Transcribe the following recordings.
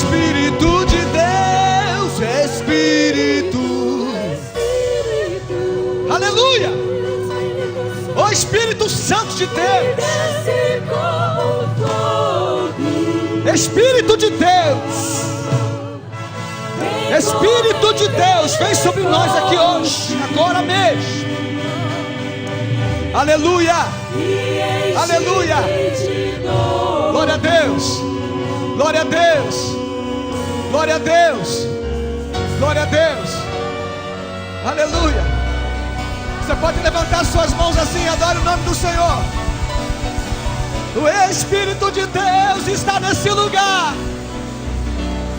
Espírito de Deus, Espírito. Aleluia! O Espírito Santo de Deus, Espírito de Deus, Espírito de Deus, vem sobre nós aqui hoje, agora mesmo. Aleluia! Aleluia! Glória a Deus! Glória a Deus! Glória a Deus! Glória a Deus! Aleluia! Você pode levantar suas mãos assim, adore o nome do Senhor. O Espírito de Deus está nesse lugar.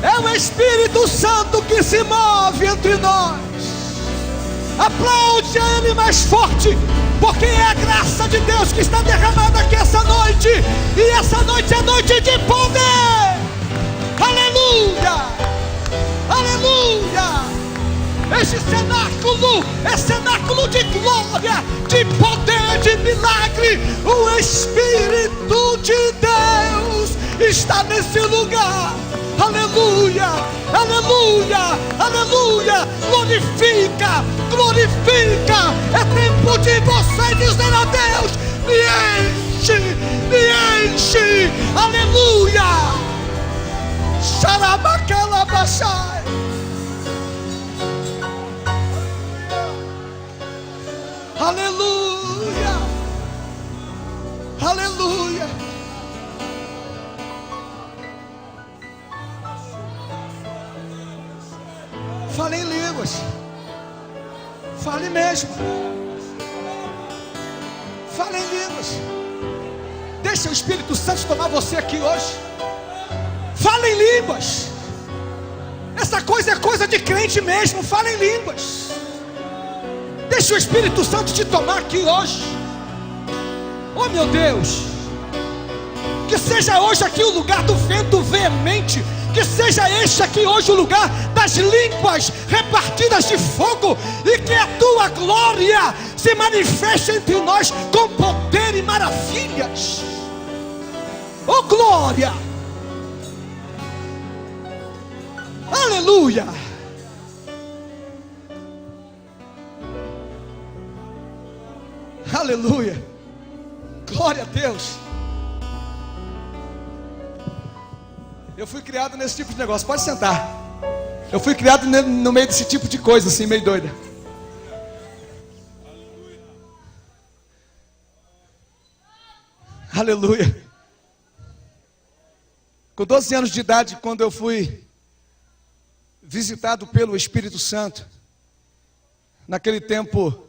É o Espírito Santo que se move entre nós. Aplaude a Ele mais forte, porque é a graça de Deus que está derramada aqui essa noite. E essa noite é noite de poder. Aleluia! Aleluia! Este cenáculo é cenáculo de glória, de poder, de milagre. O Espírito de Deus está nesse lugar. Aleluia, aleluia, aleluia. Glorifica, glorifica. É tempo de você dizer a Deus: me enche, me enche. Aleluia. Xarabacalabachai. Aleluia, aleluia. Fale em línguas, fale mesmo, fale em línguas. Deixa o Espírito Santo tomar você aqui hoje. Fale em línguas. Essa coisa é coisa de crente mesmo. Fale em línguas. Deixa o Espírito Santo te tomar aqui hoje. Oh meu Deus, que seja hoje aqui o lugar do vento veemente. Que seja este aqui hoje o lugar das línguas repartidas de fogo. E que a tua glória se manifeste entre nós com poder e maravilhas. Oh glória. Aleluia. Aleluia. Glória a Deus. Eu fui criado nesse tipo de negócio. Pode sentar. Eu fui criado no meio desse tipo de coisa assim, meio doida. Aleluia. Com 12 anos de idade, quando eu fui visitado pelo Espírito Santo, naquele tempo,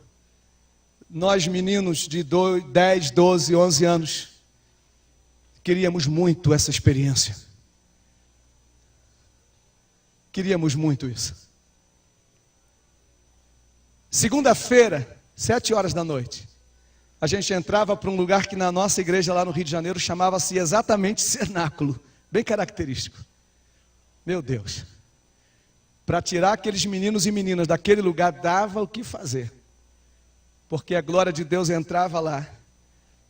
nós meninos de 10, 12, 11 anos, queríamos muito essa experiência. Queríamos muito isso. Segunda-feira, 7 horas da noite, a gente entrava para um lugar que na nossa igreja lá no Rio de Janeiro chamava-se exatamente cenáculo, bem característico. Meu Deus, para tirar aqueles meninos e meninas daquele lugar dava o que fazer, porque a glória de Deus entrava lá.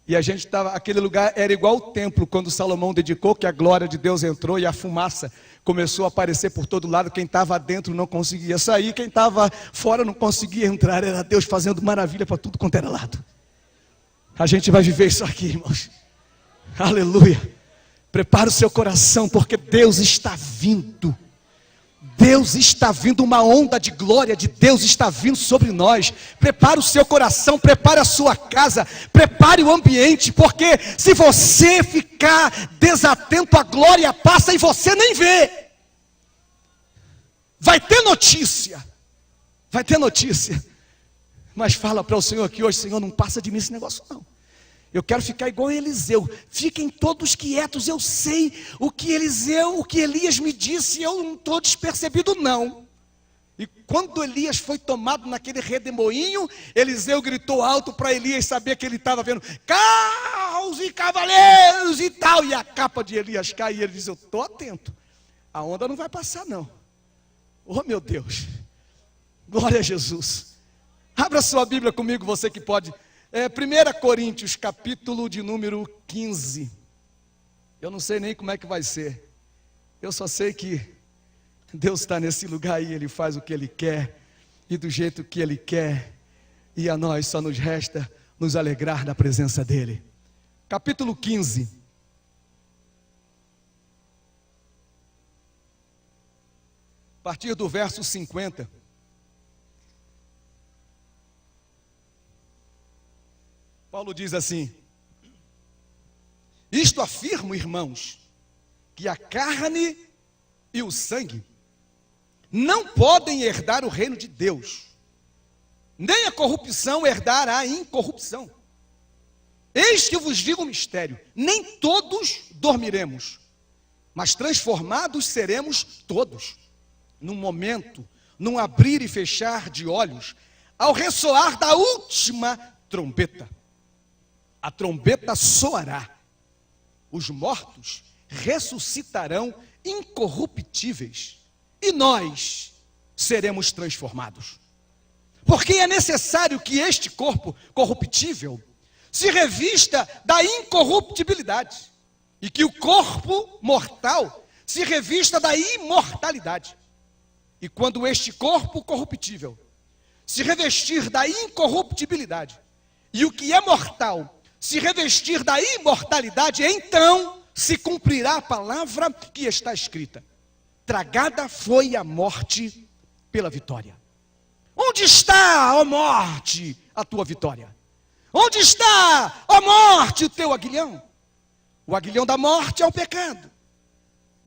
E a gente estava, aquele lugar era igual o templo, quando Salomão dedicou, que a glória de Deus entrou e a fumaça começou a aparecer por todo lado. Quem estava dentro não conseguia sair, quem estava fora não conseguia entrar. Era Deus fazendo maravilha para tudo quanto era lado. A gente vai viver isso aqui, irmãos. Aleluia. Prepara o seu coração, porque Deus está vindo. Deus está vindo, uma onda de glória de Deus está vindo sobre nós. Prepare o seu coração, prepare a sua casa, prepare o ambiente, porque se você ficar desatento, a glória passa e você nem vê. Vai ter notícia, mas fala para o Senhor aqui hoje: Senhor, não passa de mim esse negócio não. Eu quero ficar igual a Eliseu. Fiquem todos quietos. Eu sei o que Elias me disse. Eu não estou despercebido não. E quando Elias foi tomado naquele redemoinho, Eliseu gritou alto para Elias saber que ele estava vendo carros e cavaleiros e tal. E a capa de Elias cai e ele diz: eu estou atento. A onda não vai passar não. Oh meu Deus. Glória a Jesus. Abra sua Bíblia comigo, você que pode. 1 Coríntios, capítulo de número 15. Eu não sei nem como é que vai ser. Eu só sei que Deus está nesse lugar e Ele faz o que Ele quer, e do jeito que Ele quer, e a nós só nos resta nos alegrar da presença dEle. Capítulo 15. A partir do verso 50. Paulo diz assim: isto afirmo, irmãos, que a carne e o sangue não podem herdar o reino de Deus, nem a corrupção herdar a incorrupção. Eis que vos digo um mistério: nem todos dormiremos, mas transformados seremos todos, num momento, num abrir e fechar de olhos, ao ressoar da última trombeta. A trombeta soará, os mortos ressuscitarão incorruptíveis, e nós seremos transformados. Porque é necessário que este corpo corruptível se revista da incorruptibilidade, e que o corpo mortal se revista da imortalidade. E quando este corpo corruptível se revestir da incorruptibilidade, e o que é mortal se revestir da imortalidade, então se cumprirá a palavra que está escrita: tragada foi a morte pela vitória. Onde está, ó morte, a tua vitória? Onde está, ó morte, o teu aguilhão? O aguilhão da morte é o pecado,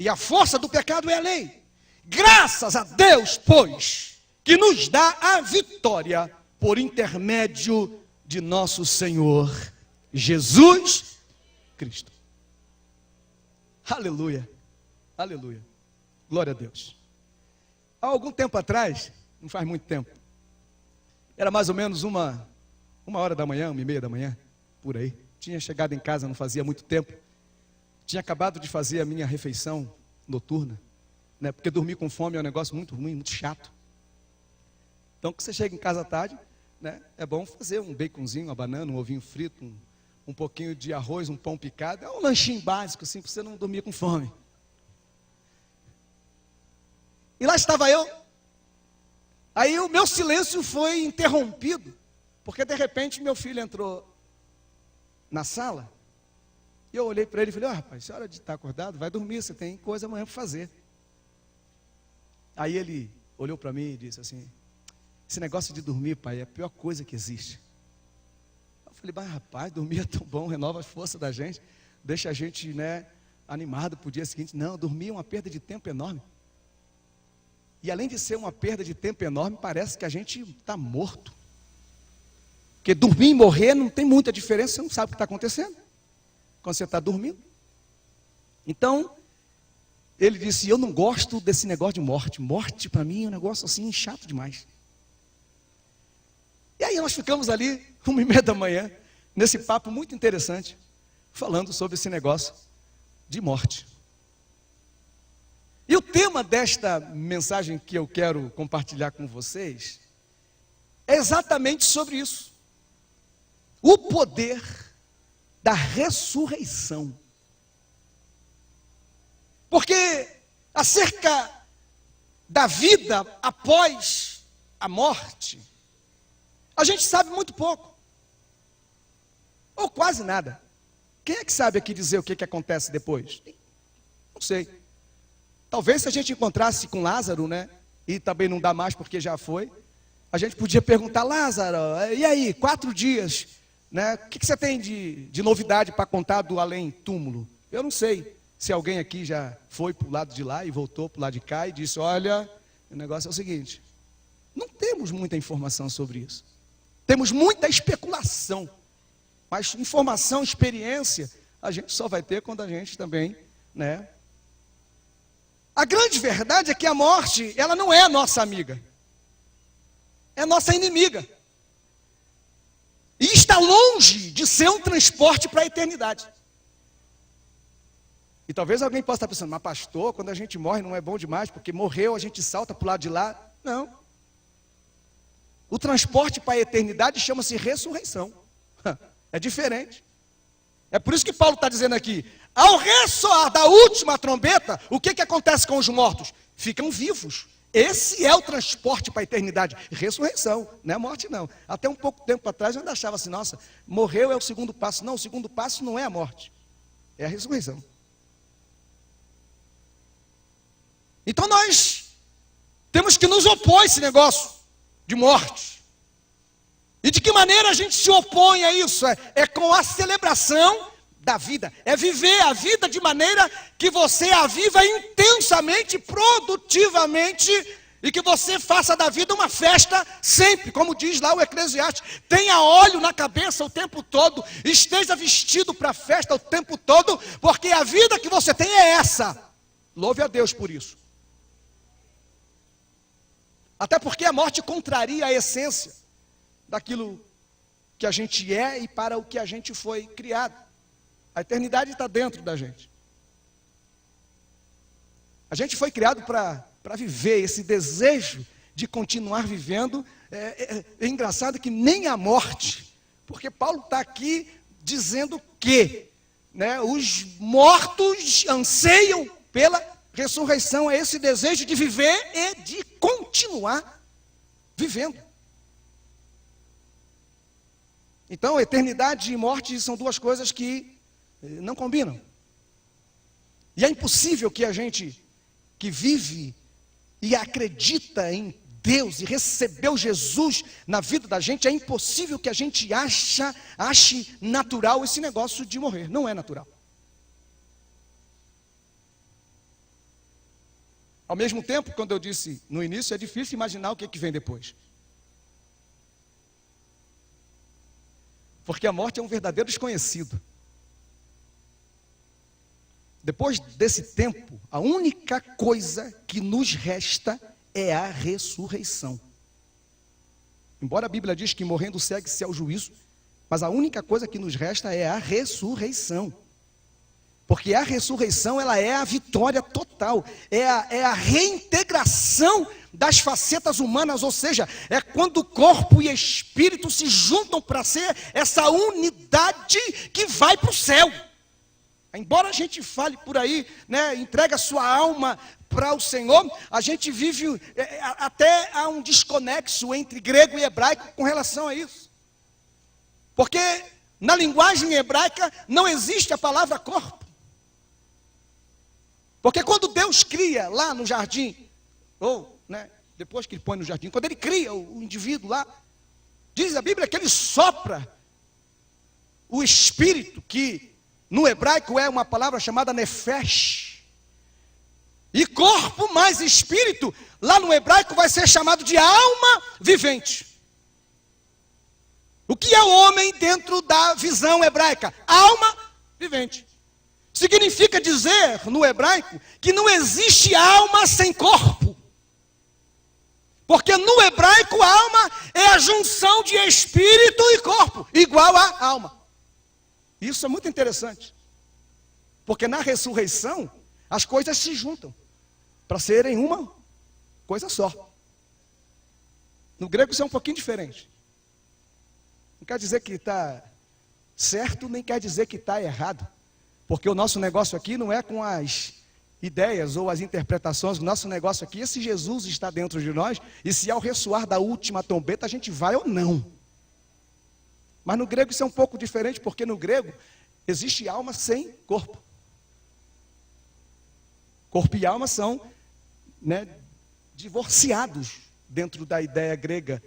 e a força do pecado é a lei. Graças a Deus, pois, que nos dá a vitória por intermédio de nosso Senhor Jesus Cristo. Aleluia, aleluia, glória a Deus. Há algum tempo atrás, não faz muito tempo, era mais ou menos uma hora da manhã, 1h30 da manhã, por aí. Tinha chegado em casa não fazia muito tempo, tinha acabado de fazer a minha refeição noturna, né? Porque dormir com fome é um negócio muito ruim, muito chato. Então, quando você chega em casa à tarde, né, é bom fazer um baconzinho, uma banana, um ovinho frito, um pouquinho de arroz, um pão picado, é um lanchinho básico, assim, para você não dormir com fome. E lá estava eu. Aí o meu silêncio foi interrompido, porque de repente meu filho entrou na sala, e eu olhei para ele e falei: rapaz, é hora de estar acordado, vai dormir, você tem coisa amanhã para fazer. Aí ele olhou para mim e disse assim: esse negócio de dormir, pai, é a pior coisa que existe. Eu falei: mas rapaz, dormir é tão bom, renova as forças da gente, deixa a gente, né, animado para o dia seguinte. Não, dormir é uma perda de tempo enorme. E além de ser uma perda de tempo enorme, parece que a gente está morto. Porque dormir e morrer não tem muita diferença, você não sabe o que está acontecendo quando você está dormindo. Então, ele disse: eu não gosto desse negócio de morte. Morte para mim é um negócio assim chato demais. E aí nós ficamos ali, 1h30 da manhã, nesse papo muito interessante, falando sobre esse negócio de morte. E o tema desta mensagem que eu quero compartilhar com vocês é exatamente sobre isso. O poder da ressurreição. Porque acerca da vida após a morte, a gente sabe muito pouco, ou quase nada. Quem é que sabe aqui dizer o que acontece depois? Não sei. Talvez se a gente encontrasse com Lázaro, né, e também não dá mais porque já foi, a gente podia perguntar: Lázaro, e aí, 4 dias, né, o que você tem de novidade para contar do além-túmulo? Eu não sei se alguém aqui já foi para o lado de lá e voltou para o lado de cá e disse: olha, o negócio é o seguinte, não temos muita informação sobre isso. Temos muita especulação, mas informação, experiência, a gente só vai ter quando a gente também, né? A grande verdade é que a morte, ela não é nossa amiga, é nossa inimiga. E está longe de ser um transporte para a eternidade. E talvez alguém possa estar pensando: mas pastor, quando a gente morre não é bom demais, porque morreu, a gente salta para o lado de lá. Não. O transporte para a eternidade chama-se ressurreição. É diferente. É por isso que Paulo está dizendo aqui: ao ressoar da última trombeta, o que acontece com os mortos? Ficam vivos. Esse é o transporte para a eternidade. Ressurreição, não é morte não. Até um pouco tempo atrás eu ainda achava assim, nossa, morreu é o segundo passo. Não, o segundo passo não é a morte, é a ressurreição. Então nós temos que nos opor a esse negócio de morte. E de que maneira a gente se opõe a isso? É com a celebração da vida. É viver a vida de maneira que você a viva intensamente, produtivamente, e que você faça da vida uma festa sempre, como diz lá o Eclesiastes. Tenha óleo na cabeça o tempo todo, esteja vestido para a festa o tempo todo, porque a vida que você tem é essa. Louve a Deus por isso. Até porque a morte contraria a essência daquilo que a gente é e para o que a gente foi criado. A eternidade está dentro da gente. A gente foi criado para viver esse desejo de continuar vivendo. É engraçado que nem a morte, porque Paulo está aqui dizendo que, né, os mortos anseiam pela ressurreição, é esse desejo de viver e de continuar vivendo. Então, eternidade e morte são duas coisas que não combinam. E é impossível que a gente que vive e acredita em Deus e recebeu Jesus na vida da gente, é impossível que a gente ache natural esse negócio de morrer. Não é natural. Ao mesmo tempo, quando eu disse no início, é difícil imaginar o que vem depois. Porque a morte é um verdadeiro desconhecido. Depois desse tempo, a única coisa que nos resta é a ressurreição. Embora a Bíblia diz que morrendo segue-se ao juízo, mas a única coisa que nos resta é a ressurreição. Porque a ressurreição, ela é a vitória total, é a reintegração das facetas humanas, ou seja, é quando corpo e espírito se juntam para ser essa unidade que vai para o céu. Embora a gente fale por aí, né, entrega a sua alma para o Senhor, a gente vive até há um desconexo entre grego e hebraico com relação a isso. Porque na linguagem hebraica não existe a palavra corpo. Porque quando Deus cria lá no jardim, ou né, depois que ele põe no jardim, quando ele cria o indivíduo lá, diz a Bíblia que ele sopra o espírito, que no hebraico é uma palavra chamada nefesh. E corpo mais espírito, lá no hebraico vai ser chamado de alma vivente. O que é o homem dentro da visão hebraica? Alma vivente. Significa dizer, no hebraico, que não existe alma sem corpo. Porque no hebraico, alma é a junção de espírito e corpo, igual a alma. Isso é muito interessante. Porque na ressurreição, as coisas se juntam para serem uma coisa só. No grego isso é um pouquinho diferente. Não quer dizer que está certo, nem quer dizer que está errado. Porque o nosso negócio aqui não é com as ideias ou as interpretações. O nosso negócio aqui é se Jesus está dentro de nós e se ao ressoar da última trombeta a gente vai ou não. Mas no grego isso é um pouco diferente, porque no grego existe alma sem corpo. Corpo e alma são, né, divorciados dentro da ideia grega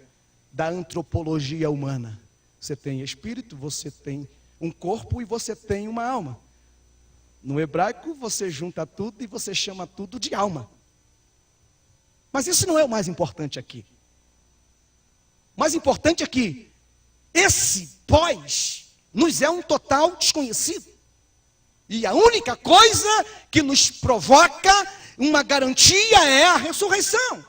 da antropologia humana. Você tem espírito, você tem um corpo e você tem uma alma. No hebraico você junta tudo e você chama tudo de alma. Mas isso não é o mais importante aqui. O mais importante é que esse pós nos é um total desconhecido. E a única coisa que nos provoca uma garantia é a ressurreição.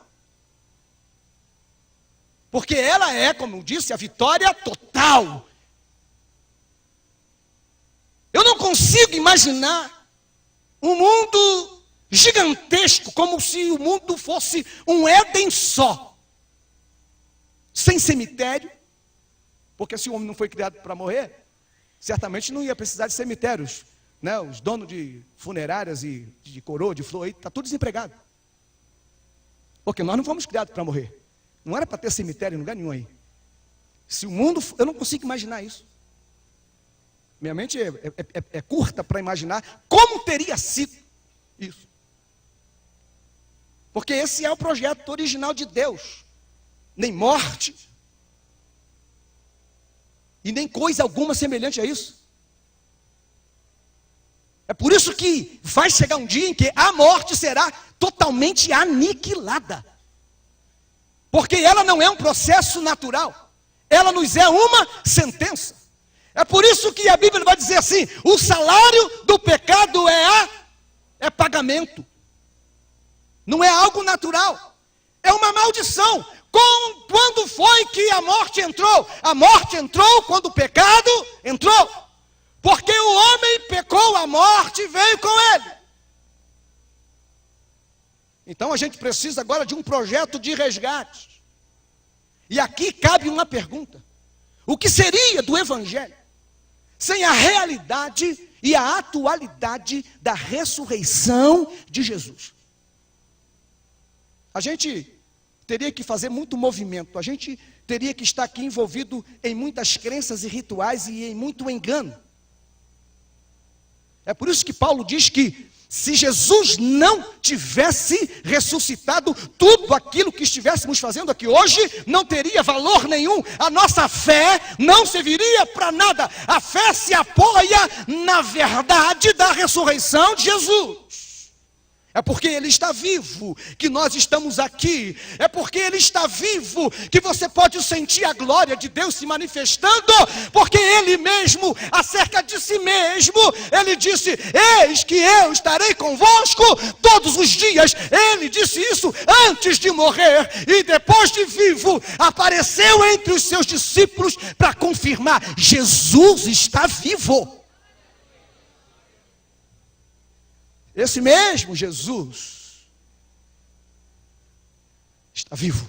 Porque ela é, como eu disse, a vitória total. Eu não consigo imaginar um mundo gigantesco, como se o mundo fosse um Éden só. Sem cemitério. Porque se o homem não foi criado para morrer, certamente não ia precisar de cemitérios. né, os donos de funerárias e de coroa, de flor, está tudo desempregado. Porque nós não fomos criados para morrer. Não era para ter cemitério em lugar nenhum aí. Se o mundo, eu não consigo imaginar isso. Minha mente é curta para imaginar como teria sido isso. Porque esse é o projeto original de Deus. Nem morte, e nem coisa alguma semelhante a isso. É por isso que vai chegar um dia em que a morte será totalmente aniquilada. Porque ela não é um processo natural. Ela nos é uma sentença. É por isso que a Bíblia vai dizer assim: o salário do pecado é pagamento. Não é algo natural. É uma maldição. Quando foi que a morte entrou? A morte entrou quando o pecado entrou. Porque o homem pecou, a morte veio com ele. Então a gente precisa agora de um projeto de resgate. E aqui cabe uma pergunta: o que seria do Evangelho sem a realidade e a atualidade da ressurreição de Jesus? A gente teria que fazer muito movimento, a gente teria que estar aqui envolvido em muitas crenças e rituais e em muito engano. É por isso que Paulo diz que se Jesus não tivesse ressuscitado, tudo aquilo que estivéssemos fazendo aqui hoje não teria valor nenhum. A nossa fé não serviria para nada. A fé se apoia na verdade da ressurreição de Jesus. É porque Ele está vivo que nós estamos aqui. É porque Ele está vivo que você pode sentir a glória de Deus se manifestando. Porque Ele mesmo, acerca de si mesmo, Ele disse: eis que eu estarei convosco todos os dias. Ele disse isso antes de morrer. E depois de vivo, apareceu entre os seus discípulos para confirmar: Jesus está vivo. Esse mesmo Jesus está vivo.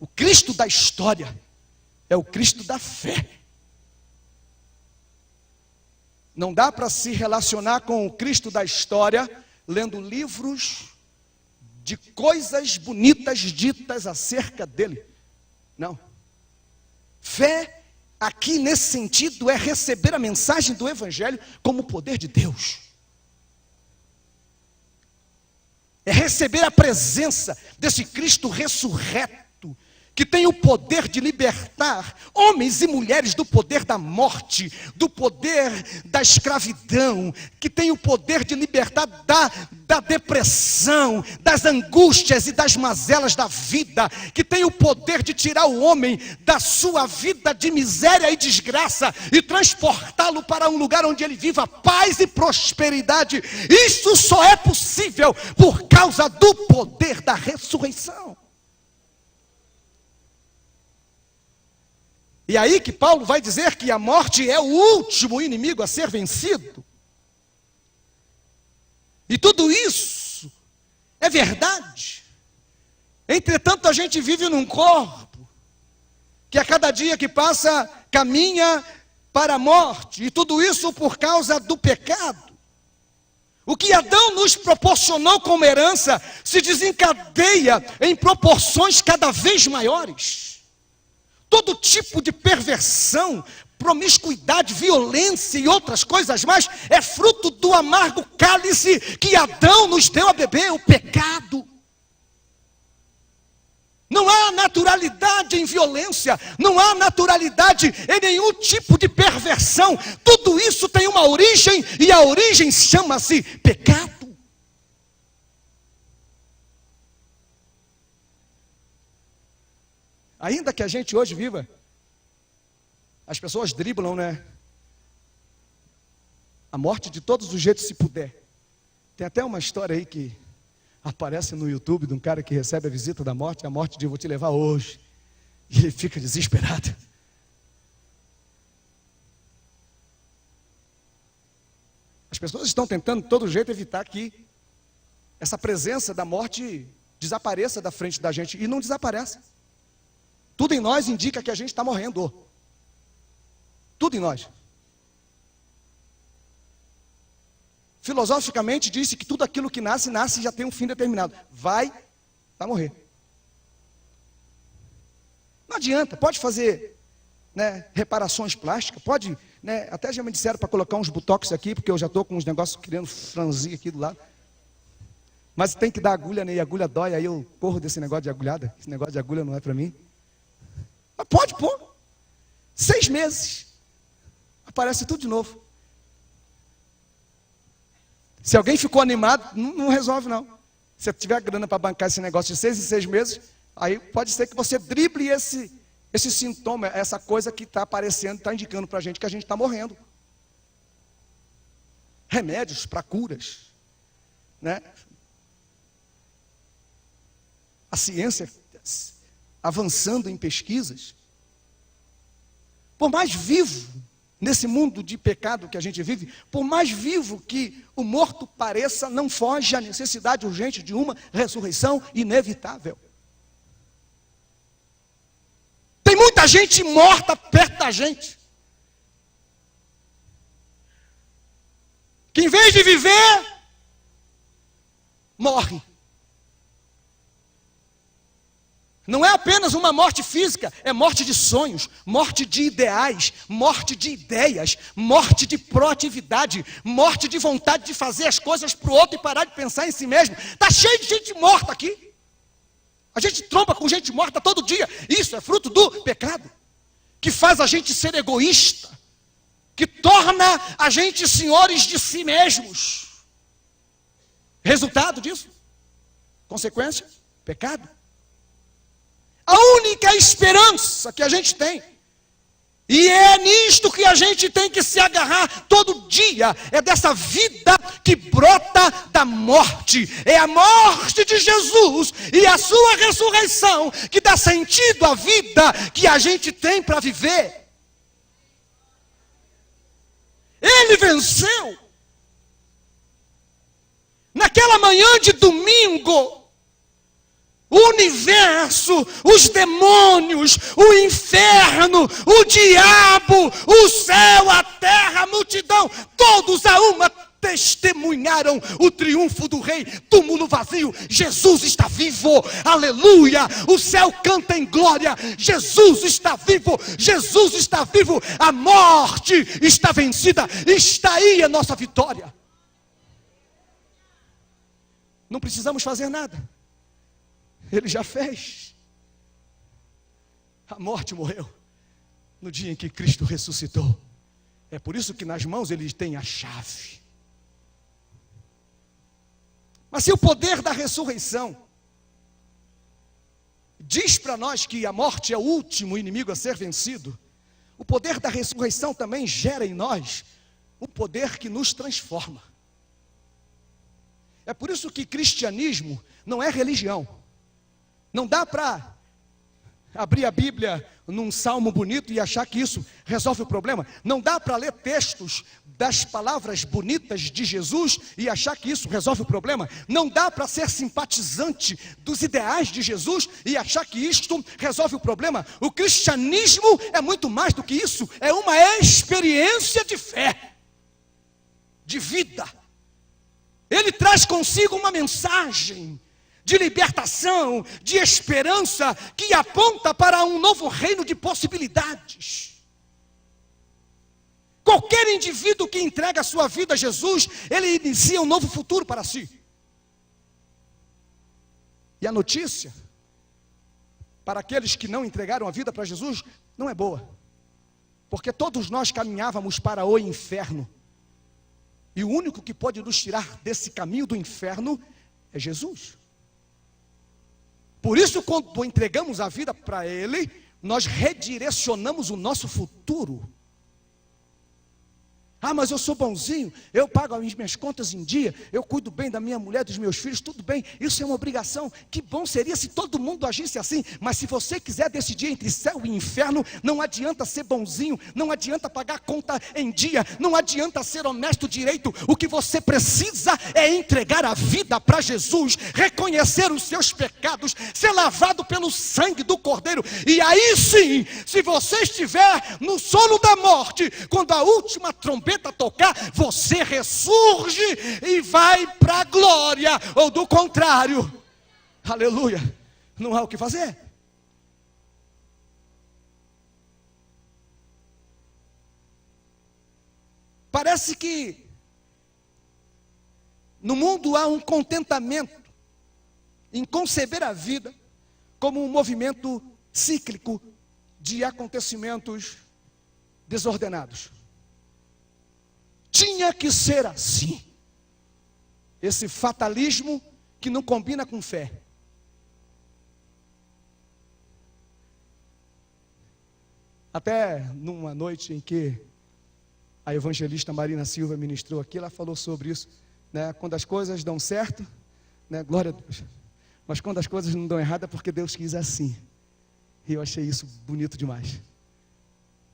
O Cristo da história é o Cristo da fé. Não dá para se relacionar com o Cristo da história lendo livros de coisas bonitas ditas acerca dele. Não. Fé aqui nesse sentido é receber a mensagem do Evangelho como poder de Deus. É receber a presença desse Cristo ressurreto, que tem o poder de libertar homens e mulheres do poder da morte, do poder da escravidão, que tem o poder de libertar da depressão, das angústias e das mazelas da vida, que tem o poder de tirar o homem da sua vida de miséria e desgraça e transportá-lo para um lugar onde ele viva paz e prosperidade. Isso só é possível por causa do poder da ressurreição. E aí que Paulo vai dizer que a morte é o último inimigo a ser vencido. E tudo isso é verdade. Entretanto, a gente vive num corpo que a cada dia que passa caminha para a morte. E tudo isso por causa do pecado. O que Adão nos proporcionou como herança se desencadeia em proporções cada vez maiores. Todo tipo de perversão, promiscuidade, violência e outras coisas mais é fruto do amargo cálice que Adão nos deu a beber, o pecado. Não há naturalidade em violência, não há naturalidade em nenhum tipo de perversão. Tudo isso tem uma origem e a origem chama-se pecado. Ainda que a gente hoje viva, as pessoas driblam, né? A morte de todos os jeitos se puder. Tem até uma história aí que aparece no YouTube de um cara que recebe a visita da morte, a morte diz: vou te levar hoje. E ele fica desesperado. As pessoas estão tentando de todo jeito evitar que essa presença da morte desapareça da frente da gente, e não desaparece. Tudo em nós indica que a gente está morrendo. Tudo em nós. Filosoficamente disse que tudo aquilo que nasce e já tem um fim determinado. Vai morrer. Não adianta, pode fazer, né, reparações plásticas, pode, né, até já me disseram para colocar uns botox aqui, porque eu já estou com uns negócios querendo franzir aqui do lado. Mas tem que dar agulha, né, e agulha dói, aí eu corro desse negócio de agulhada, esse negócio de agulha não é para mim. Mas pode pôr. 6 meses, aparece tudo de novo. Se alguém ficou animado, não resolve não. Se tiver grana para bancar esse negócio de 6 em 6 meses, aí pode ser que você drible esse sintoma, essa coisa que está aparecendo, está indicando para a gente que a gente está morrendo. Remédios para curas, né? A ciência avançando em pesquisas. Por mais vivo, nesse mundo de pecado que a gente vive, por mais vivo que o morto pareça, não foge à necessidade urgente de uma ressurreição inevitável. Tem muita gente morta perto da gente, que em vez de viver, morre. Não é apenas uma morte física, é morte de sonhos, morte de ideais, morte de ideias, morte de proatividade, morte de vontade de fazer as coisas para o outro e parar de pensar em si mesmo. Está cheio de gente morta aqui. A gente tromba com gente morta todo dia. Isso é fruto do pecado, que faz a gente ser egoísta, que torna a gente senhores de si mesmos. Resultado disso? Consequência? Pecado. A única esperança que a gente tem, e é nisto que a gente tem que se agarrar todo dia, é dessa vida que brota da morte. É a morte de Jesus e a sua ressurreição que dá sentido à vida que a gente tem para viver. Ele venceu. Naquela manhã de domingo, o universo, os demônios, o inferno, o diabo, o céu, a terra, a multidão, todos a uma testemunharam o triunfo do rei. Túmulo vazio, Jesus está vivo, aleluia, o céu canta em glória, Jesus está vivo, Jesus está vivo, a morte está vencida, está aí a nossa vitória. Não precisamos fazer nada. Ele já fez. A morte morreu no dia em que Cristo ressuscitou. É por isso que nas mãos ele tem a chave. Mas se o poder da ressurreição diz para nós que a morte é o último inimigo a ser vencido, o poder da ressurreição também gera em nós o poder que nos transforma. É por isso que cristianismo não é religião. Não dá para abrir a Bíblia num salmo bonito e achar que isso resolve o problema. Não dá para ler textos das palavras bonitas de Jesus e achar que isso resolve o problema. Não dá para ser simpatizante dos ideais de Jesus e achar que isto resolve o problema. O cristianismo é muito mais do que isso. É uma experiência de fé, de vida. Ele traz consigo uma mensagem de libertação, de esperança, que aponta para um novo reino de possibilidades. Qualquer indivíduo que entrega a sua vida a Jesus, ele inicia um novo futuro para si. E a notícia, para aqueles que não entregaram a vida para Jesus, não é boa. Porque todos nós caminhávamos para o inferno. E o único que pode nos tirar desse caminho do inferno é Jesus. Por isso, quando entregamos a vida para Ele, nós redirecionamos o nosso futuro. Ah, mas eu sou bonzinho, eu pago as minhas contas em dia, eu cuido bem da minha mulher, dos meus filhos, tudo bem, isso é uma obrigação. Que bom seria se todo mundo agisse assim. Mas se você quiser decidir entre céu e inferno, não adianta ser bonzinho, não adianta pagar a conta em dia, não adianta ser honesto direito. O que você precisa é entregar a vida para Jesus, reconhecer os seus pecados, ser lavado pelo sangue do Cordeiro. E aí sim, se você estiver no sono da morte, quando a última trombeta tocar, você ressurge e vai para a glória, ou do contrário, aleluia, não há o que fazer. Parece que no mundo há um contentamento em conceber a vida como um movimento cíclico de acontecimentos desordenados. Tinha que ser assim. Esse fatalismo que não combina com fé. Até numa noite em que a evangelista Marina Silva ministrou aqui, ela falou sobre isso, né? Quando as coisas dão certo, né? Glória a Deus. Mas quando as coisas não dão errado é porque Deus quis assim. E eu achei isso bonito demais.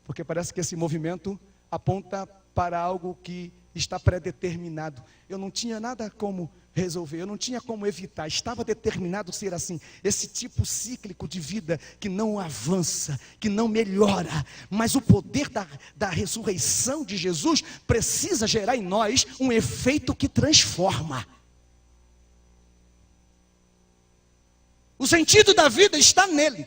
Porque parece que esse movimento aponta para algo que está predeterminado. Eu não tinha nada como resolver, eu não tinha como evitar, estava determinado ser assim. Esse tipo cíclico de vida que não avança, que não melhora, mas o poder da ressurreição de Jesus precisa gerar em nós um efeito que transforma. O sentido da vida está nele.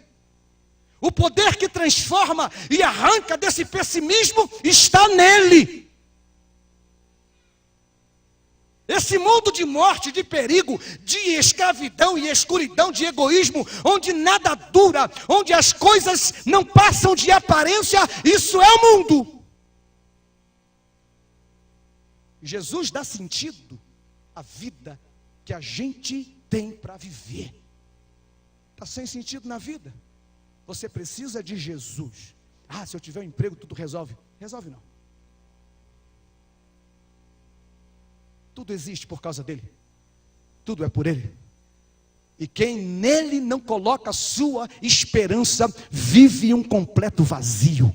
O poder que transforma e arranca desse pessimismo está nele. Esse mundo de morte, de perigo, de escravidão e escuridão, de egoísmo, onde nada dura, onde as coisas não passam de aparência, isso é o mundo. Jesus dá sentido à vida que a gente tem para viver. Está sem sentido na vida. Você precisa de Jesus. Ah, se eu tiver um emprego, tudo resolve. Resolve não. Tudo existe por causa dele. Tudo é por ele. E quem nele não coloca sua esperança, vive um completo vazio.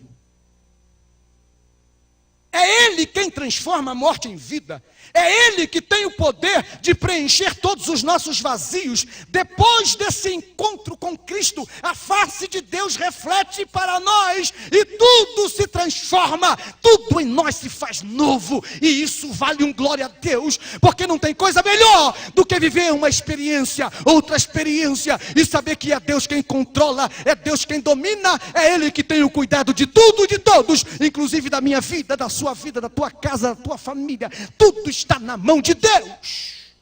É Ele quem transforma a morte em vida. É Ele que tem o poder de preencher todos os nossos vazios. Depois desse encontro com Cristo, a face de Deus reflete para nós e tudo se transforma, tudo em nós se faz novo. E isso vale um glória a Deus, porque não tem coisa melhor do que viver uma experiência, outra experiência, e saber que é Deus quem controla, é Deus quem domina, é Ele que tem o cuidado de tudo e de todos, inclusive da minha vida, da sua vida, da tua casa, da tua família. Tudo está na mão de Deus.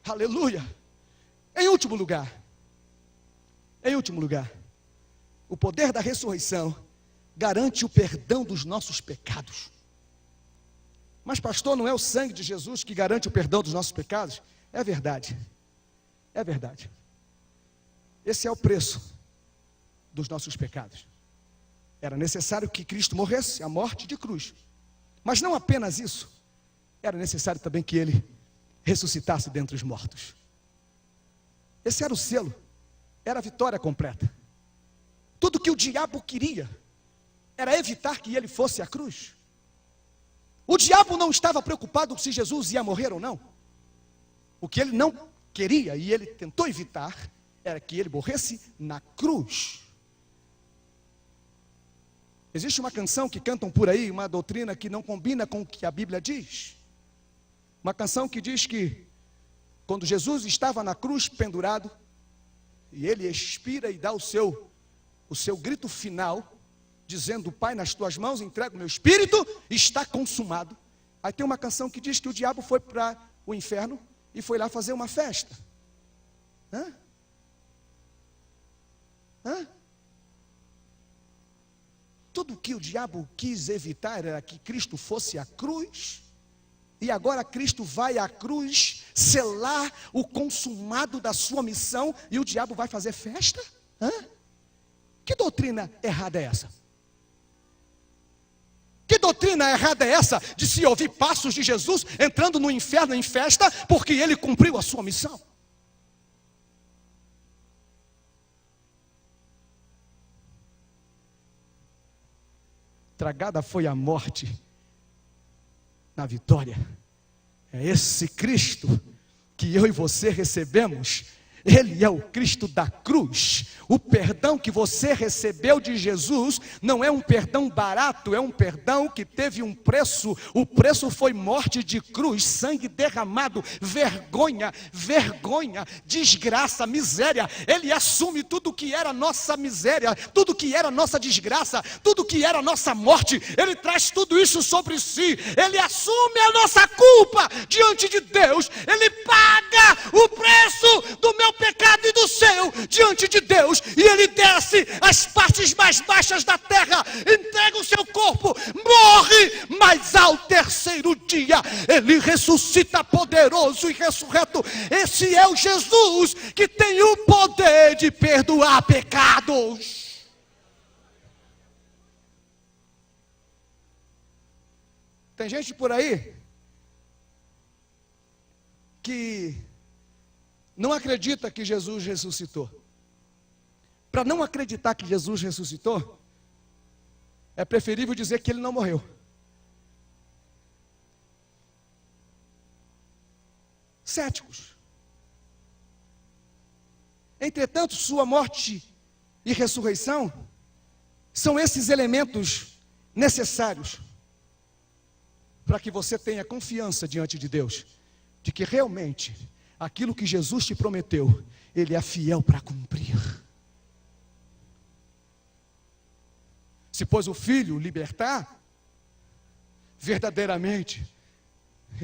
Aleluia. Em último lugar, o poder da ressurreição garante o perdão dos nossos pecados. Mas pastor, não é o sangue de Jesus que garante o perdão dos nossos pecados? É verdade. É verdade. Esse é o preço dos nossos pecados. Era necessário que Cristo morresse, a morte de cruz. Mas não apenas isso. Era necessário também que Ele ressuscitasse dentre os mortos. Esse era o selo. Era a vitória completa. Tudo que o diabo queria era evitar que Ele fosse à cruz. O diabo não estava preocupado se Jesus ia morrer ou não. O que ele não queria e ele tentou evitar era que ele morresse na cruz. Existe uma canção que cantam por aí, uma doutrina que não combina com o que a Bíblia diz. Uma canção que diz que quando Jesus estava na cruz pendurado, e ele expira e dá o seu grito final, dizendo: Pai, nas tuas mãos entrego o meu espírito, está consumado. Aí tem uma canção que diz que o diabo foi para o inferno e foi lá fazer uma festa. Tudo que o diabo quis evitar era que Cristo fosse à cruz. E agora Cristo vai à cruz selar o consumado da sua missão e o diabo vai fazer festa? Que doutrina errada é essa? Que doutrina errada é essa de se ouvir passos de Jesus entrando no inferno em festa porque ele cumpriu a sua missão? Tragada foi a morte na vitória. É esse Cristo que eu e você recebemos. Ele é o Cristo da cruz. O perdão que você recebeu de Jesus não é um perdão barato, é um perdão que teve um preço. O preço foi morte de cruz, sangue derramado, vergonha, desgraça, miséria. Ele assume tudo que era nossa miséria, tudo que era nossa desgraça, tudo que era nossa morte. Ele traz tudo isso sobre si. Ele assume a nossa culpa diante de Deus. Ele paga o preço do meu pecado e do seu diante de Deus, e ele desce às partes mais baixas da terra, entrega o seu corpo, morre, mas ao terceiro dia ele ressuscita poderoso e ressurreto. Esse é o Jesus que tem o poder de perdoar pecados. Tem gente por aí que não acredita que Jesus ressuscitou. Para não acreditar que Jesus ressuscitou, é preferível dizer que ele não morreu. Céticos. Entretanto, sua morte e ressurreição são esses elementos necessários para que você tenha confiança diante de Deus, de que realmente aquilo que Jesus te prometeu, Ele é fiel para cumprir. Se pois o Filho libertar, verdadeiramente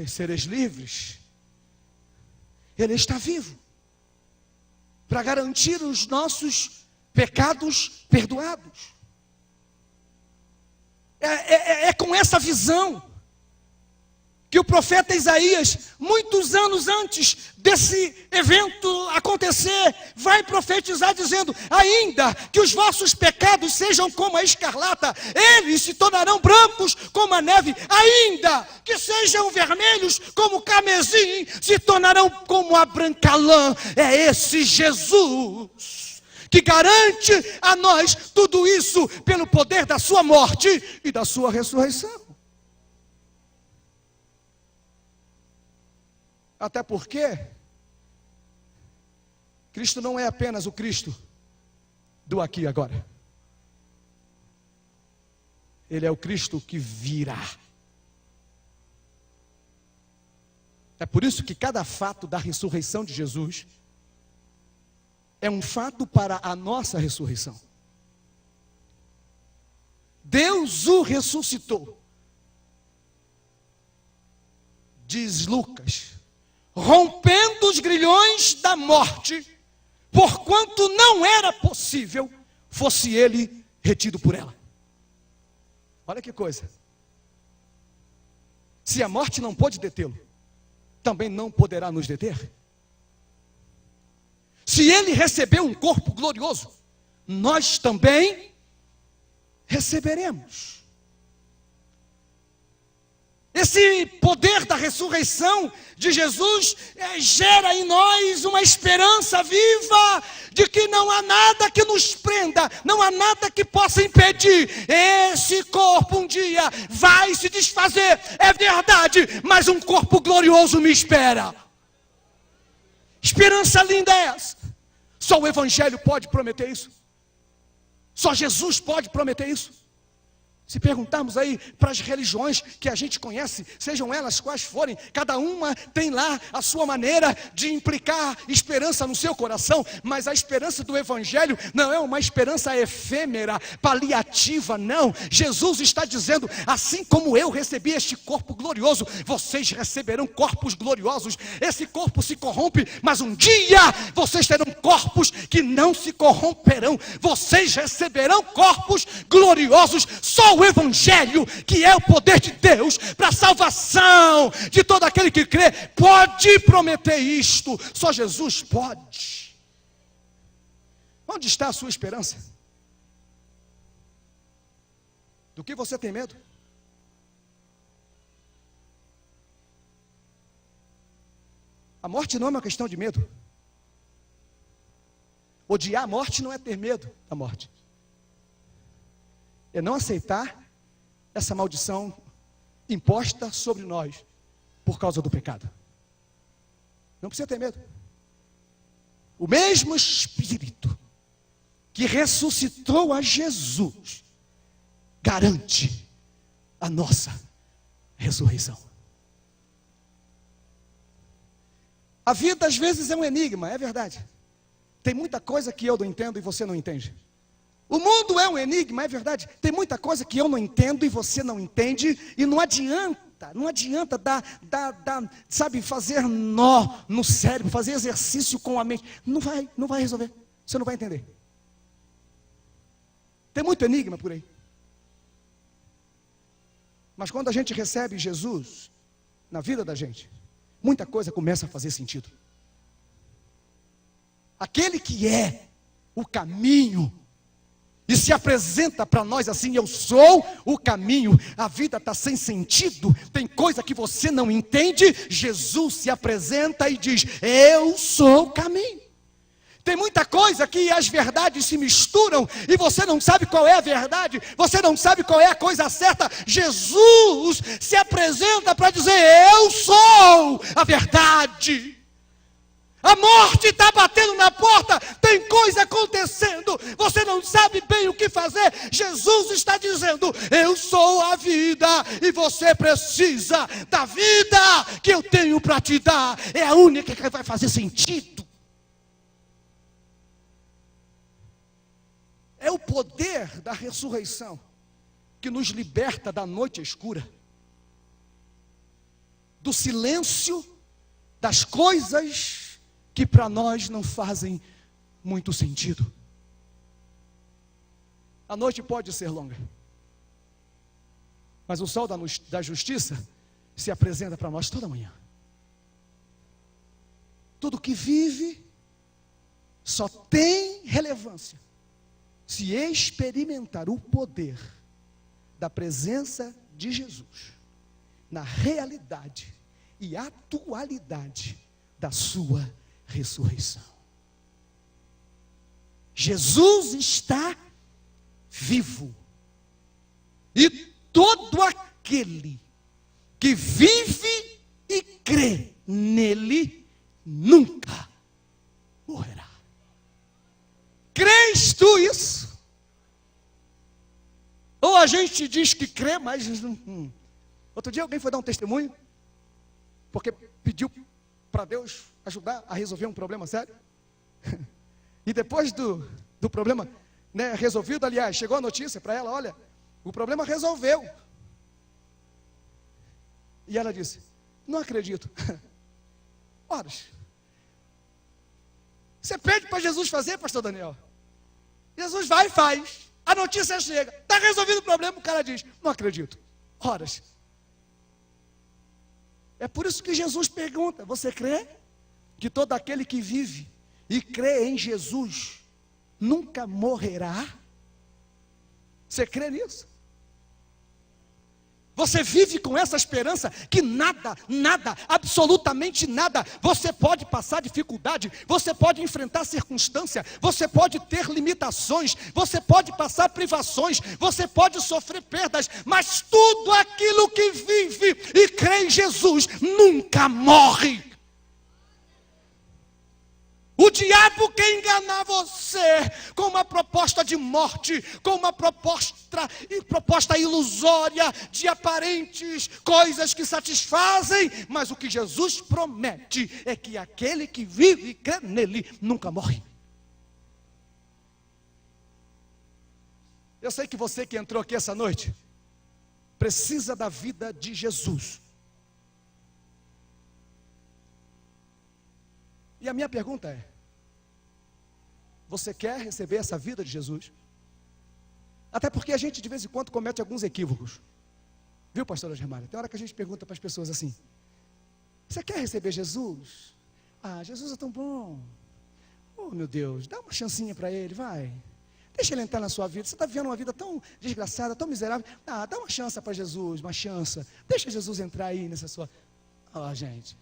sereis livres. Ele está vivo para garantir os nossos pecados perdoados. É com essa visão que o profeta Isaías, muitos anos antes desse evento acontecer, vai profetizar dizendo: ainda que os vossos pecados sejam como a escarlata, eles se tornarão brancos como a neve, ainda que sejam vermelhos como o carmesim, se tornarão como a branca lã. É esse Jesus que garante a nós tudo isso pelo poder da sua morte e da sua ressurreição. Até porque Cristo não é apenas o Cristo do aqui e agora. Ele é o Cristo que virá. É por isso que cada fato da ressurreição de Jesus é um fato para a nossa ressurreição. Deus o ressuscitou. Diz Lucas, rompendo os grilhões da morte, porquanto não era possível fosse ele retido por ela. Olha que coisa. Se a morte não pôde detê-lo, também não poderá nos deter. Se ele recebeu um corpo glorioso, nós também receberemos. Esse poder da ressurreição de Jesus gera em nós uma esperança viva de que não há nada que nos prenda, não há nada que possa impedir. Esse corpo um dia vai se desfazer, é verdade, mas um corpo glorioso me espera. Esperança linda é essa. Só o Evangelho pode prometer isso. Só Jesus pode prometer isso. Se perguntarmos aí para as religiões que a gente conhece, sejam elas quais forem, cada uma tem lá a sua maneira de implicar esperança no seu coração, mas a esperança do Evangelho não é uma esperança efêmera, paliativa, não. Jesus está dizendo: assim como eu recebi este corpo glorioso, vocês receberão corpos gloriosos. Esse corpo se corrompe, mas um dia vocês terão corpos que não se corromperão. Vocês receberão corpos gloriosos. Só o Evangelho, que é o poder de Deus para a salvação de todo aquele que crê, pode prometer isto. Só Jesus pode. Onde está a sua esperança? Do que você tem medo? A morte não é uma questão de medo. Odiar a morte não é ter medo da morte. É não aceitar essa maldição imposta sobre nós por causa do pecado. Não precisa ter medo. O mesmo Espírito que ressuscitou a Jesus garante a nossa ressurreição. A vida às vezes é um enigma, é verdade. Tem muita coisa que eu não entendo e você não entende. O mundo é um enigma, é verdade. Tem muita coisa que eu não entendo e você não entende. E não adianta sabe, fazer nó no cérebro, fazer exercício com a mente. Não vai resolver. Você não vai entender. Tem muito enigma por aí. Mas quando a gente recebe Jesus na vida da gente, muita coisa começa a fazer sentido. Aquele que é o caminho e se apresenta para nós assim: eu sou o caminho. A vida está sem sentido, tem coisa que você não entende. Jesus se apresenta e diz: eu sou o caminho. Tem muita coisa que as verdades se misturam e você não sabe qual é a verdade, você não sabe qual é a coisa certa. Jesus se apresenta para dizer: eu sou a verdade. A morte está batendo na porta, tem coisa acontecendo, você não sabe bem o que fazer. Jesus está dizendo: eu sou a vida e você precisa da vida que eu tenho para te dar. É a única que vai fazer sentido. É o poder da ressurreição que nos liberta da noite escura, do silêncio, das coisas que para nós não fazem muito sentido. A noite pode ser longa, mas o sol da justiça se apresenta para nós toda manhã. Tudo que vive só tem relevância se experimentar o poder da presença de Jesus na realidade e atualidade da sua ressurreição. Jesus está vivo, e todo aquele que vive e crê nele nunca morrerá. Crês tu isso? Ou a gente diz que crê, mas Outro dia alguém foi dar um testemunho porque pediu para Deus ajudar a resolver um problema sério. E depois do problema, né, resolvido, aliás, chegou a notícia para ela: olha, o problema resolveu. E ela disse: não acredito. Horas. Você pede para Jesus fazer, pastor Daniel? Jesus vai e faz. A notícia chega, está resolvido o problema, o cara diz: não acredito. Horas. É por isso que Jesus pergunta: você crê que todo aquele que vive e crê em Jesus nunca morrerá? Você crê nisso? Você vive com essa esperança que nada, absolutamente nada, você pode passar dificuldade, você pode enfrentar circunstância, você pode ter limitações, você pode passar privações, você pode sofrer perdas, mas tudo aquilo que vive e crê em Jesus nunca morre. O diabo quer enganar você com uma proposta de morte, com uma proposta ilusória de aparentes coisas que satisfazem, mas o que Jesus promete é que aquele que vive e crê nele nunca morre. Eu sei que você que entrou aqui essa noite precisa da vida de Jesus. E a minha pergunta é: você quer receber essa vida de Jesus? Até porque a gente de vez em quando comete alguns equívocos. Viu, pastora Germária? Tem hora que a gente pergunta para as pessoas assim: você quer receber Jesus? Ah, Jesus é tão bom. Oh, meu Deus, dá uma chancinha para ele, vai. Deixa ele entrar na sua vida. Você está vivendo uma vida tão desgraçada, tão miserável. Ah, dá uma chance para Jesus, uma chance. Deixa Jesus entrar aí nessa sua... gente...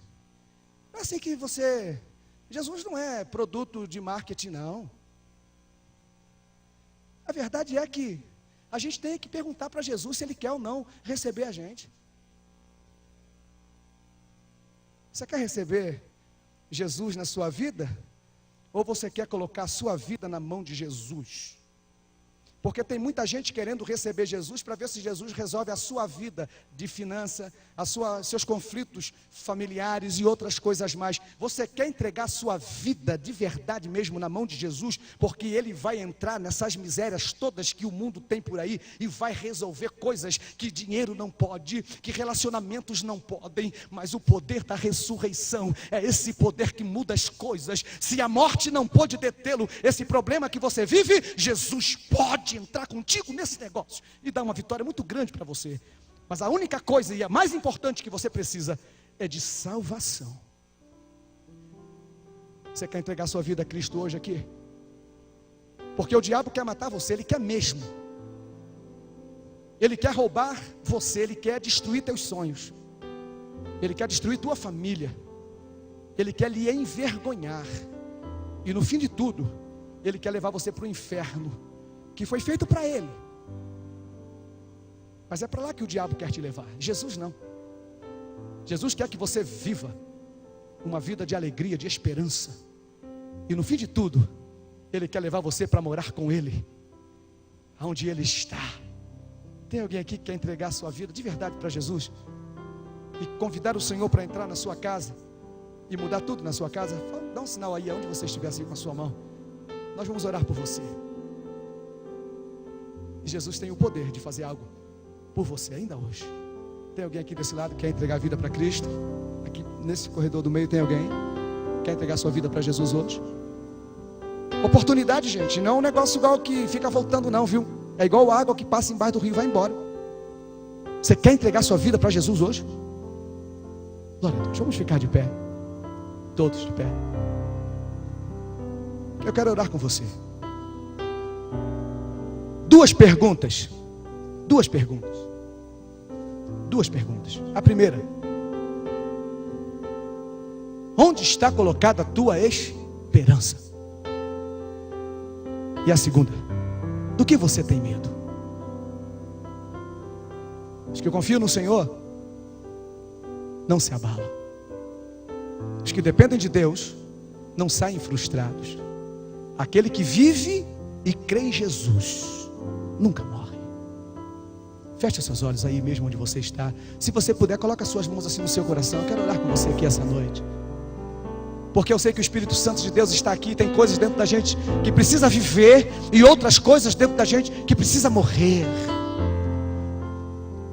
Não é assim que você... Jesus não é produto de marketing, não. A verdade é que a gente tem que perguntar para Jesus se Ele quer ou não receber a gente. Você quer receber Jesus na sua vida? Ou você quer colocar a sua vida na mão de Jesus? Porque tem muita gente querendo receber Jesus para ver se Jesus resolve a sua vida de finança, seus conflitos familiares e outras coisas mais. Você quer entregar a sua vida de verdade mesmo na mão de Jesus? Porque Ele vai entrar nessas misérias todas que o mundo tem por aí e vai resolver coisas que dinheiro não pode, que relacionamentos não podem, mas o poder da ressurreição é esse poder que muda as coisas. Se a morte não pôde detê-lo, esse problema que você vive, Jesus pode entrar contigo nesse negócio e dar uma vitória muito grande para você. Mas a única coisa e a mais importante que você precisa é de salvação. Você quer entregar sua vida a Cristo hoje aqui? Porque o diabo quer matar você, ele quer mesmo. Ele quer roubar você, ele quer destruir teus sonhos. Ele quer destruir tua família. Ele quer lhe envergonhar. E no fim de tudo, ele quer levar você para o inferno, que foi feito para ele. Mas é para lá que o diabo quer te levar. Jesus não. Jesus quer que você viva uma vida de alegria, de esperança. E no fim de tudo, Ele quer levar você para morar com Ele, aonde Ele está. Tem alguém aqui que quer entregar a sua vida de verdade para Jesus? E convidar o Senhor para entrar na sua casa e mudar tudo na sua casa? Dá um sinal aí, aonde você estiver assim com a sua mão. Nós vamos orar por você. E Jesus tem o poder de fazer algo por você ainda hoje. Tem alguém aqui desse lado que quer entregar a vida para Cristo? Aqui nesse corredor do meio tem alguém que quer entregar a sua vida para Jesus hoje? Oportunidade, gente, não é um negócio igual que fica voltando não, viu? É igual a água que passa embaixo do rio e vai embora. Você quer entregar a sua vida para Jesus hoje? Glória a Deus, vamos ficar de pé. Todos de pé. Eu quero orar com você. Duas perguntas. A primeira: onde está colocada a tua esperança? E a segunda: do que você tem medo? Os que confiam no Senhor não se abalam. Os que dependem de Deus não saem frustrados. Aquele que vive e crê em Jesus nunca morre. Feche os seus olhos aí mesmo onde você está. Se você puder, coloque as suas mãos assim no seu coração. Eu quero orar com você aqui essa noite, porque eu sei que o Espírito Santo de Deus está aqui. Tem coisas dentro da gente que precisa viver e outras coisas dentro da gente que precisa morrer.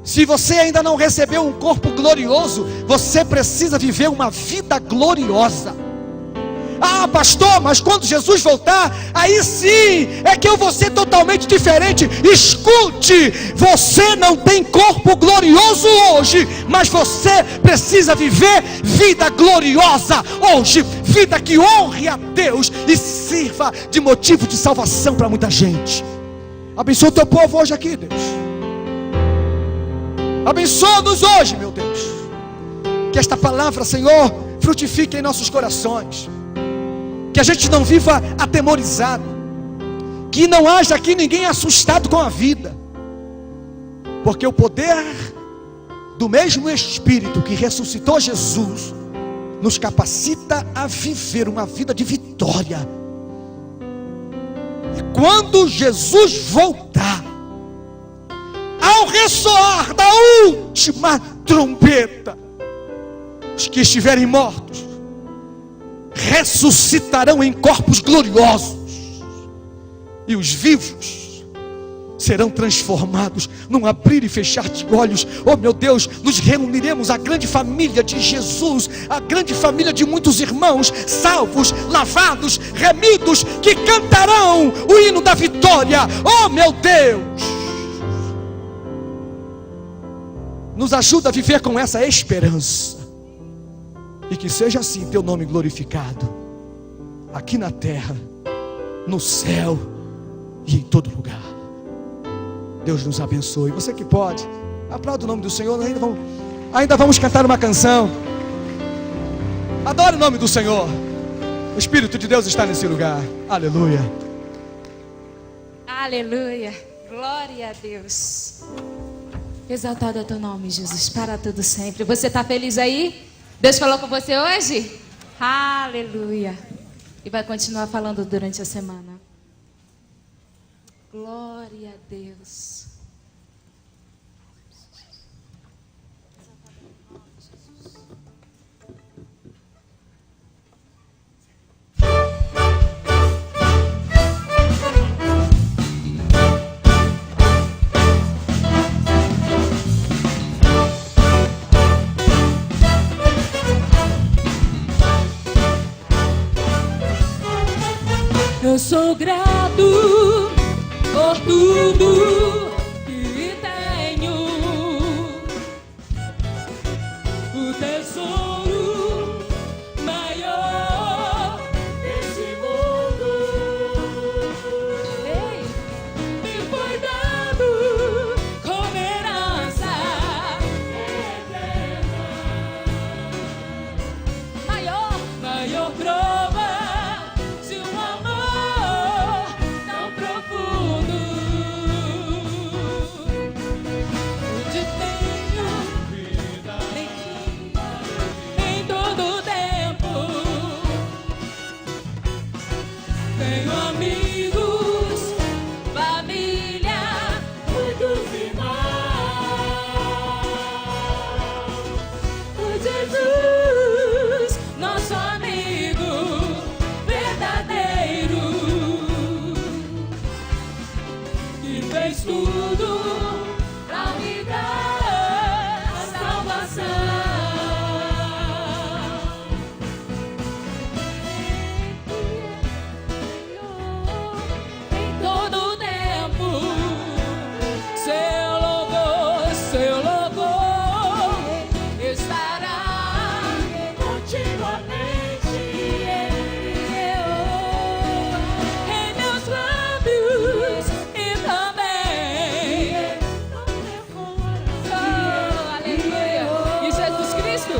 Se você ainda não recebeu um corpo glorioso, você precisa viver uma vida gloriosa. Ah, pastor, mas quando Jesus voltar, aí sim é que eu vou ser totalmente diferente. Escute, você não tem corpo glorioso hoje, mas você precisa viver vida gloriosa hoje, vida que honre a Deus e sirva de motivo de salvação para muita gente. Abençoa o teu povo hoje aqui, Deus. Abençoa-nos hoje, meu Deus. Que esta palavra, Senhor, frutifique em nossos corações. Que a gente não viva atemorizado. Que não haja aqui ninguém assustado com a vida. Porque o poder do mesmo Espírito que ressuscitou Jesus nos capacita a viver uma vida de vitória. E quando Jesus voltar, ao ressoar da última trombeta, os que estiverem mortos ressuscitarão em corpos gloriosos, e os vivos serão transformados num abrir e fechar de olhos. Oh meu Deus, nos reuniremos, a grande família de Jesus, a grande família de muitos irmãos salvos, lavados, remidos, que cantarão o hino da vitória. Oh meu Deus, nos ajuda a viver com essa esperança. E que seja assim teu nome glorificado, aqui na terra, no céu e em todo lugar. Deus nos abençoe. Você que pode, aplauda o nome do Senhor. Ainda vamos cantar uma canção. Adore o nome do Senhor. O Espírito de Deus está nesse lugar. Aleluia. Aleluia. Glória a Deus. Exaltado é teu nome, Jesus, para tudo sempre. Você está feliz aí? Deus falou com você hoje? Aleluia. E vai continuar falando durante a semana. Glória a Deus. Eu sou grato por tudo que tenho, o tesouro maior desse mundo. Ei, me foi dado como herança eterna. Maior prova de um amor tão profundo. Onde tenho vida em todo tempo. Tenho amigos, família, muitos irmãos. O Jesus, nosso amigo verdadeiro, que fez tudo pra me dar a salvação. Em todo tempo, seu louvor estará continuamente em meus lábios e também oh, aleluia. E Jesus Cristo